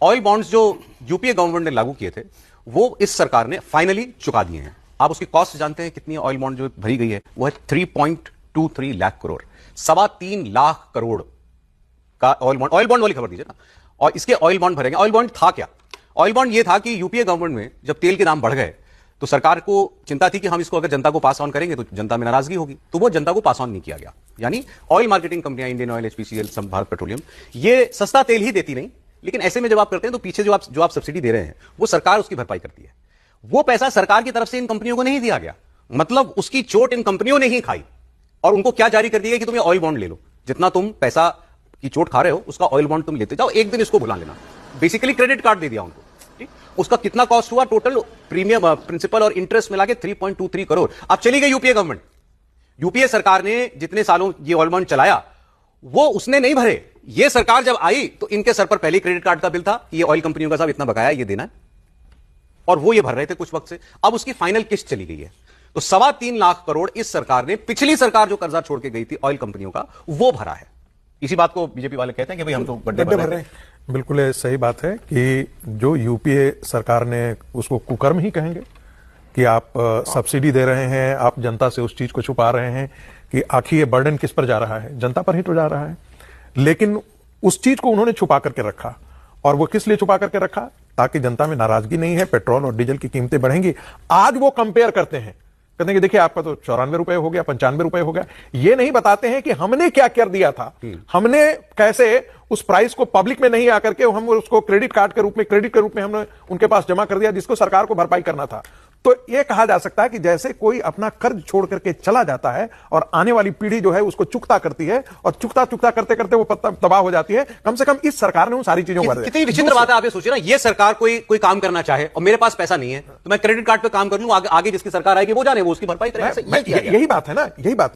Oil bonds जो UPA government ने लागू किए थे वो इस सरकार ने फाइनली चुका दिए हैं। आप उसकी कॉस्ट जानते हैं कितनी? ऑयल बॉन्ड जो भरी गई है वो है 3.23 लाख करोड़, 3.25 लाख करोड़ का ऑयल बॉन्ड वाली खबर दीजिए ना। और इसके ऑयल बॉन्ड भरेंगे। ऑयल बॉन्ड था क्या? ऑयल बॉन्ड ये था कि यूपीए गवर्नमेंट में जब तेल के दाम बढ़ गए तो सरकार को चिंता थी कि हम इसको अगर जनता को पास ऑन करेंगे तो जनता में नाराजगी होगी, तो वो जनता को पास ऑन नहीं किया गया। यानी ऑयल मार्केटिंग कंपनियां, Indian oil, HPCL, Bharat petroleum, ये सस्ता तेल ही देती नहीं, लेकिन ऐसे में जब आप करते हैं तो पीछे जो आप सब्सिडी दे रहे हैं वो सरकार उसकी भरपाई करती है। वो पैसा सरकार की तरफ से इन कंपनियों को नहीं दिया गया, मतलब उसकी चोट इन कंपनियों ने ही खाई और उनको क्या जारी कर दिया कि तुम ये ऑयल बॉन्ड ले लो, जितना तुम पैसा की चोट खा रहे हो उसका ऑयल बॉन्ड तुम लेते जाओ, एक दिन इसको भुला लेना। बेसिकली क्रेडिट कार्ड दे दिया उनको। उसका कितना कॉस्ट हुआ? टोटल प्रीमियम, प्रिंसिपल और इंटरेस्ट मिला के 3.23 करोड़। अब चली गई यूपीए गवर्नमेंट। यूपीए सरकार ने जितने सालों ये ऑयल बॉन्ड चलाया वो उसने नहीं भरे। ये सरकार जब आई तो इनके सर पर पहले क्रेडिट कार्ड का बिल था, ये ऑयल कंपनियों का साहब इतना बकाया ये देना है, और वो ये भर रहे थे कुछ वक्त से। अब उसकी फाइनल किस्त चली गई है, तो 3.25 लाख करोड़ इस सरकार ने, पिछली सरकार जो कर्जा छोड़ के गई थी ऑयल कंपनियों का, वो भरा है। इसी बात को बीजेपी वाले कहते हैं कि भाई हम तो गड्ढे भर रहे हैं। बिल्कुल ये सही बात है कि जो यूपीए सरकार ने, उसको कुकर्म ही कहेंगे कि आप सब्सिडी दे रहे हैं, आप जनता से उस चीज को छुपा रहे हैं कि आखिर ये बर्डन किस पर जा रहा है, जनता पर ही तो जा रहा है। लेकिन उस चीज को उन्होंने छुपा करके रखा, और वो किस लिए छुपा करके रखा? ताकि जनता में नाराजगी नहीं है, पेट्रोल और डीजल की कीमतें बढ़ेंगी। आज वो कंपेयर करते हैं, कहते हैं कि देखिए आपका तो 94 रुपए हो गया, 95 रुपए हो गया। ये नहीं बताते हैं कि हमने क्या कर दिया था, हमने कैसे उस प्राइस को पब्लिक में नहीं आकर के हम उसको क्रेडिट के रूप में हमने उनके पास जमा कर दिया, जिसको सरकार को भरपाई करना था। तो यह कहा जा सकता है कि जैसे कोई अपना कर्ज छोड़ करके चला जाता है और आने वाली पीढ़ी जो है उसको चुकता करती है, और चुकता करते करते वो तबाह हो जाती है। कम से कम इस सरकार ने उन सारी चीजों पर, कितनी विचित्र बात है। आप ये सोचिए ना, ये सरकार कोई काम करना चाहे और मेरे पास पैसा नहीं है तो मैं क्रेडिट कार्ड पे काम कर लूं, आगे जिसकी सरकार आएगी वो जाने, वो उसकी भरपाई करेगा। यही बात है ना, यही बात।